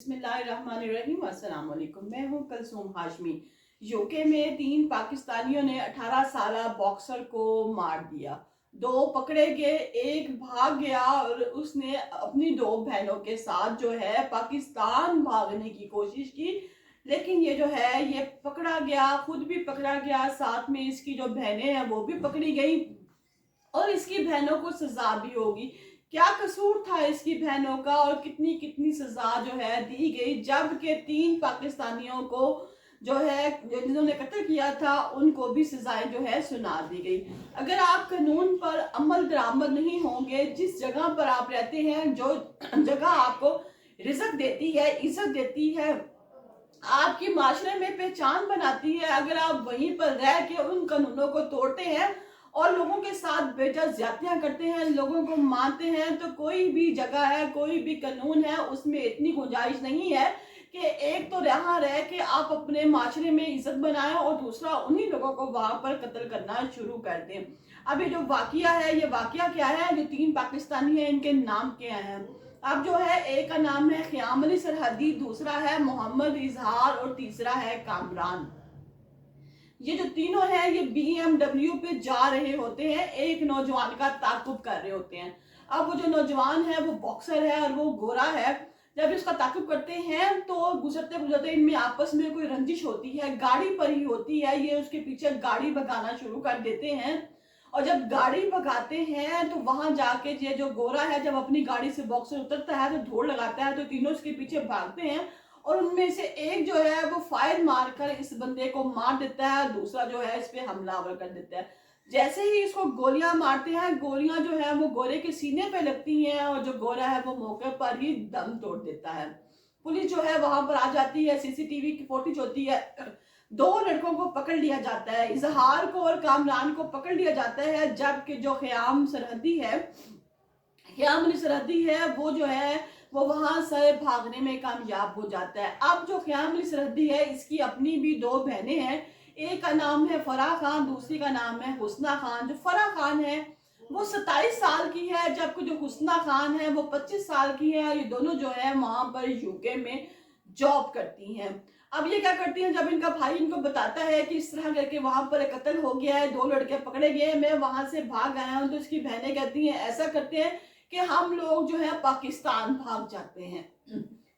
बिस्मिल्लाहिर्रहमानिर्रहीम। अस्सलाम वालेकुम। मैं हूं कलसूम हाशमी। यूके में 3 पाकिस्तानियों ने 18 साला बॉक्सर को मार दिया। 2 पकड़े गए, एक भाग गया और उसने अपनी 2 बहनों के साथ जो है पाकिस्तान भागने की कोशिश की। लेकिन ये जो है ये पकड़ा गया, खुद भी पकड़ा गया, साथ में इसकी जो बहनें हैं वो भी पकड़ी गई और इसकी बहनों को सजा भी होगी। क्या कसूर था इसकी बहनों का और कितनी कितनी सजा जो है दी गई, जबकि 3 पाकिस्तानियों को जो है जिन्होंने कत्ल किया था उनको भी सजाएं जो है सुना दी गई। अगर आप कानून पर अमल दरामद नहीं होंगे, जिस जगह पर आप रहते हैं, जो जगह आपको रिज़्क देती है, इज्जत देती है, आपकी माशरे में पहचान बनाती है, अगर आप वहीं पर रह के उन कानूनों को तोड़ते हैं और लोगों के साथ बेजा ज्यादतियां करते हैं, लोगों को मारते हैं, तो कोई भी जगह है, कोई भी कानून है, उसमें इतनी गुंजाइश नहीं है कि एक तो यहाँ रह के आप अपने माशरे में इज्जत बनाएं और दूसरा उन्हीं लोगों को वहां पर कत्ल करना शुरू कर दें। अब ये जो वाकया है, ये वाकया क्या है? जो 3 पाकिस्तानी है, इनके नाम क्या हैं? अब जो है एक का नाम है क़याम अली सरहदी, दूसरा है मोहम्मद इजहार और तीसरा है कामरान। ये जो तीनों हैं ये BMW पे जा रहे होते हैं, एक नौजवान का ताकुब कर रहे होते हैं। अब वो जो नौजवान है वो बॉक्सर है और वो गोरा है। जब इसका ताकुब करते हैं तो गुजरते गुजरते इनमें आपस में कोई रंजिश होती है, गाड़ी पर ही होती है। ये उसके पीछे गाड़ी भगाना शुरू कर देते हैं और जब गाड़ी भगाते हैं तो वहां जाके ये जो गोरा है जब अपनी गाड़ी से बॉक्सर उतरता है तो दौड़ लगाता है, तो तीनों इसके पीछे भागते हैं और उनमें से एक जो है वो फायर मारकर इस बंदे को मार देता है, दूसरा जो है इस पे हमलावर कर देता है। जैसे ही इसको गोलियां मारते हैं, गोलियां जो है वो गोरे के सीने पे लगती हैं और जो गोरा है वो मौके पर ही दम तोड़ देता है। पुलिस जो है वहां पर आ जाती है, सीसीटीवी की फुटेज होती है। 2 लड़कों को पकड़ लिया जाता है, इजहार को और कामरान को पकड़ लिया जाता है, जबकि जो क़याम सरहदी है, क़याम अली सरहदी है, वो जो है वो वहां से भागने में कामयाब हो जाता है। अब जो क़याम अली सरहदी है, इसकी अपनी भी 2 बहनें हैं, एक का नाम है फराह खान, दूसरी का नाम है हुस्ना खान। जो फराह खान है वो 27 साल की है, जबकि जो हुस्ना खान है वो 25 साल की है। ये दोनों जो है वहां पर यूके में जॉब करती हैं। अब ये क्या करती हैं, जब इनका भाई इनको बताता है कि इस तरह करके वहां पर एक कत्ल हो गया है, 2 लड़के पकड़े गए, मैं वहां से भाग आया हूं, तो इसकी बहनें कहती हैं ऐसा करते हैं कि हम लोग जो है पाकिस्तान भाग जाते हैं।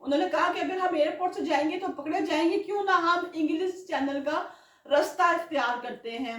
उन्होंने कहा कि अगर हम एयरपोर्ट से जाएंगे तो पकड़े जाएंगे, क्यों ना हम इंग्लिश चैनल का रास्ता इख्तियार करते हैं।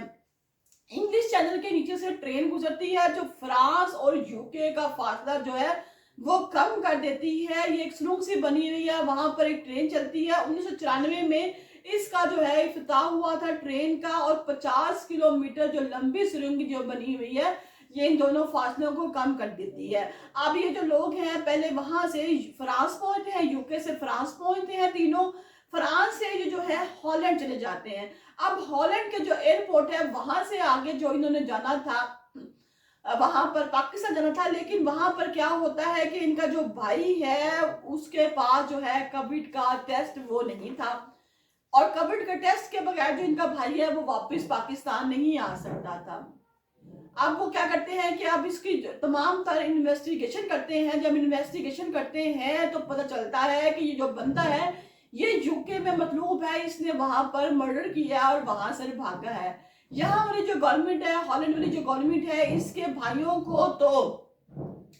इंग्लिश चैनल के नीचे से ट्रेन गुजरती है जो फ्रांस और यूके का फासला जो है वो कम कर देती है। ये एक सुरंग सी बनी हुई है, वहां पर एक ट्रेन चलती है। 1994 में इसका जो है इफ्तिताह हुआ था ट्रेन का, और 50 किलोमीटर जो लंबी सुरंग जो बनी हुई है ये इन दोनों फासलों को कम कर देती है। अब ये जो लोग हैं पहले वहां से फ्रांस पहुंचते हैं, यूके से फ्रांस पहुंचते हैं तीनों, फ्रांस से ये जो है हॉलैंड चले जाते हैं। अब हॉलैंड के जो एयरपोर्ट है वहां से आगे जो इन्होंने जाना था, वहां पर पाकिस्तान जाना था, लेकिन वहां पर क्या होता है कि इनका जो भाई है उसके पास जो है कोविड का टेस्ट वो नहीं था, और कोविड के टेस्ट के बगैर जो इनका भाई है वो वापस पाकिस्तान नहीं आ सकता था। अब वो क्या करते हैं कि अब इसकी तमाम तरह इन्वेस्टिगेशन करते हैं। जब इन्वेस्टिगेशन करते हैं तो पता चलता है कि ये जो बंदा है ये यूके में मतलूब है, इसने वहां पर मर्डर किया और वहां से भागा है। यहाँ वाली जो गवर्नमेंट है, हॉलैंड वाली जो गवर्नमेंट है, इसके भाइयों को तो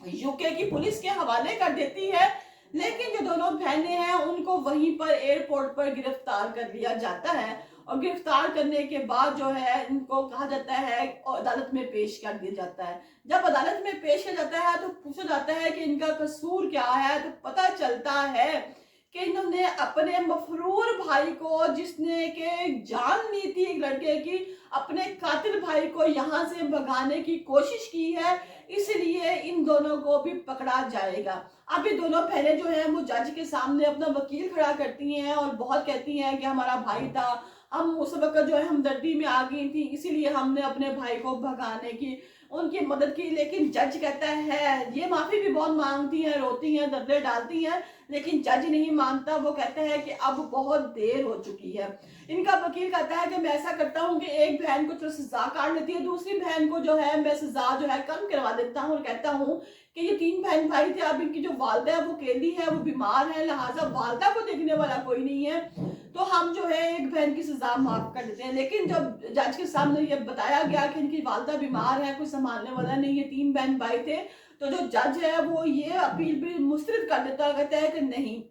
यूके की पुलिस के हवाले कर देती है, लेकिन जो दोनों बहनें हैं उनको वहीं पर एयरपोर्ट पर गिरफ्तार कर लिया जाता है और गिरफ्तार करने के बाद जो है इनको कहा जाता है अदालत में पेश कर दिया जाता है। जब अदालत में पेश किया जाता है तो पूछा जाता है कि इनका कसूर क्या है, तो पता चलता है कि इन्होंने अपने मफरूर भाई को, जिसने के जान ली थी एक लड़के की, अपने कातिल भाई को यहाँ से भगाने की कोशिश की है, इसलिए इन दोनों को भी पकड़ा जाएगा। अब ये दोनों बहनें जो हैं वो जज के सामने अपना वकील खड़ा करती हैं और बहुत कहती हैं कि हमारा भाई था, हम उस वक्त जो है हमदर्दी में आ गई थी, इसीलिए हमने अपने भाई को भगाने की उनकी मदद की, लेकिन जज कहता है, ये माफी भी बहुत मांगती हैं, रोती हैं, दर्दे डालती हैं, लेकिन जज नहीं मानता। वो कहता है कि अब बहुत देर हो चुकी है। इनका वकील कहता है कि मैं ऐसा करता हूँ कि एक बहन को तो सजा काट लेती है, दूसरी बहन को जो है मैं सजा जो है कम करवा देता हूँ, और कहता हूँ कि ये 3 बहन भाई थे, अब इनकी जो वालदा है वो अकेली है, वो बीमार है, लिहाजा वालदा को देखने वाला कोई नहीं है, तो हम जो है एक बहन की सजा माफ कर देते हैं। लेकिन जब जज के सामने ये बताया गया कि इनकी वालदा बीमार है, कोई संभालने वाला नहीं है, 3 बहन भाई थे, तो जो जज है वो ये अपील भी मुस्तरद कर देता है, कहता है कि नहीं,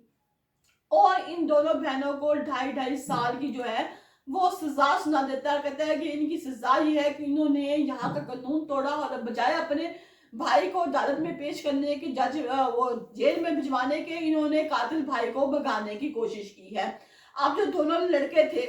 और इन दोनों बहनों को 2.5 साल की जो है वो सजा सुना देता है। कहता है कि इनकी सजा ये है कि इन्होंने यहाँ का कानून तोड़ा, और बजाय अपने भाई को अदालत में पेश करने के, जज वो जेल में भिजवाने के, इन्होंने कातिल भाई को भगाने की कोशिश की है। अब जो दोनों लड़के थे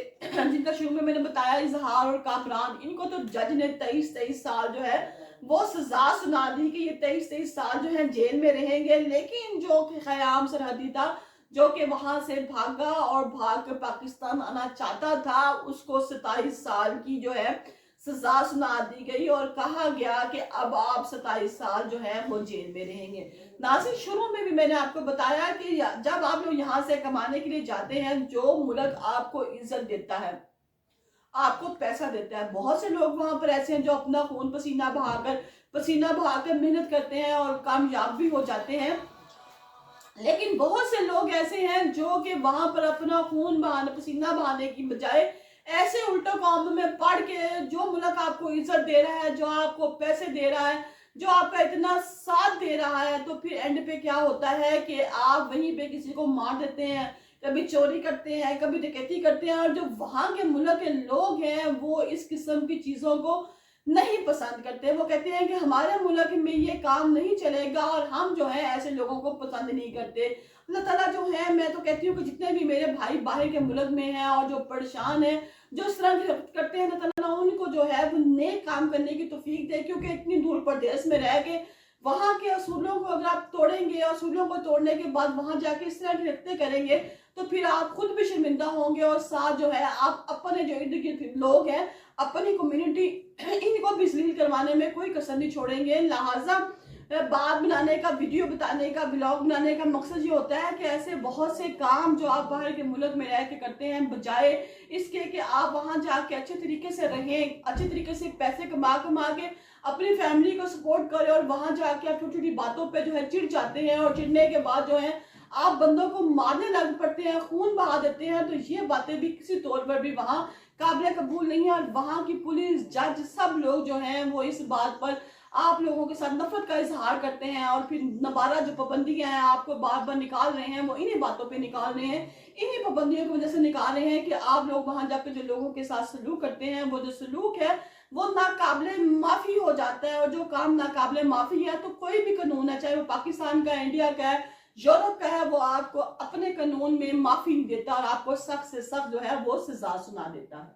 जिनका शुरू में मैंने बताया, इजहार और कामरान, इनको तो जज ने 23 साल जो है वो सजा सुना दी कि ये 23 साल जो है जेल में रहेंगे। लेकिन जो ख़याम सरहदी था, जो कि वहां से भागा और भाग कर पाकिस्तान आना चाहता था, उसको 27 साल की जो है सजा सुना दी गई, और कहा गया कि अब आप 27 साल जो है वो जेल में रहेंगे। नाज़रीन, शुरू में भी मैंने आपको बताया कि जब आप लोग यहाँ से कमाने के लिए जाते हैं, जो मुल्क आपको इज्जत देता है, आपको पैसा देता है, बहुत से लोग वहां पर ऐसे हैं जो अपना खून पसीना बहाकर मेहनत करते हैं और कामयाब भी हो जाते हैं। लेकिन बहुत से लोग ऐसे हैं जो कि वहां पर अपना खून बहाने, पसीना बहाने की बजाय ऐसे उल्टा काम में पढ़ के, जो मुल्क आपको इज्जत दे रहा है, जो आपको पैसे दे रहा है, जो आपका इतना साथ दे रहा है, तो फिर एंड पे क्या होता है कि आप वहीं पे किसी को मार देते हैं, कभी चोरी करते हैं, कभी डकैती करते हैं। और जो वहां के मुल्क के लोग हैं वो इस किस्म की चीजों को नहीं पसंद करते। वो कहते हैं कि हमारे मुल्क में ये काम नहीं चलेगा, और हम जो है ऐसे लोगों को पसंद नहीं करते। अल्लाह ताला जो है, मैं तो कहती हूँ कि जितने भी मेरे भाई बाहर के मुल्क में हैं और जो परेशान हैं, जो इस तरह करते हैं, अल्लाह ताला उनको जो है वो नेक काम करने की तौफीक दे, क्योंकि इतनी दूर प्रदेश में रह के वहां के असूलों को अगर आप तोड़ेंगे, असूलों को तोड़ने के बाद वहां जाके इस तरह की हरकतें करेंगे, तो फिर आप खुद भी शर्मिंदा होंगे, और साथ जो है आप अपने जो इर्द गिर्द लोग हैं, अपनी कम्युनिटी, इनको भी जलील करवाने में कोई कसर नहीं छोड़ेंगे। लिहाजा बात बनाने का, वीडियो बताने का, ब्लॉग बनाने का मकसद ये होता है कि ऐसे बहुत से काम जो आप बाहर के मुल्क में रह के करते हैं, बजाय इसके कि आप वहां जाके अच्छे तरीके से रहें, अच्छे तरीके से पैसे कमा के अपनी फैमिली को सपोर्ट करें, और वहां जाके आप छोटी छोटी बातों पे जो है चिढ़ जाते हैं, और चिढ़ने के बाद जो है आप बंदों को मारने लग पड़ते हैं, खून बहा देते हैं, तो ये बातें भी किसी तौर पर भी वहां काबिल कबूल नहीं है। और वहां की पुलिस, जज, सब लोग जो हैं वो इस बात पर आप लोगों के साथ नफरत का इजहार करते हैं, और फिर दोबारा जो पाबंदियां हैं आपको बार बार निकाल रहे हैं, वो इन्हीं बातों पे निकाल रहे हैं, इन्हीं पाबंदियों की वजह से निकाल रहे हैं कि आप लोग वहां जाकर जो लोगों के साथ सलूक करते हैं, वो जो सलूक है वो नाकाबिले माफी हो जाता है। और जो काम नाकाबिले माफी है, तो कोई भी कानून है, चाहे वो पाकिस्तान का, इंडिया का है, यूरोप का है, वो आपको अपने कानून में माफी नहीं देता, और आपको सख्त से सख्त जो है वो सजा सुना देता है।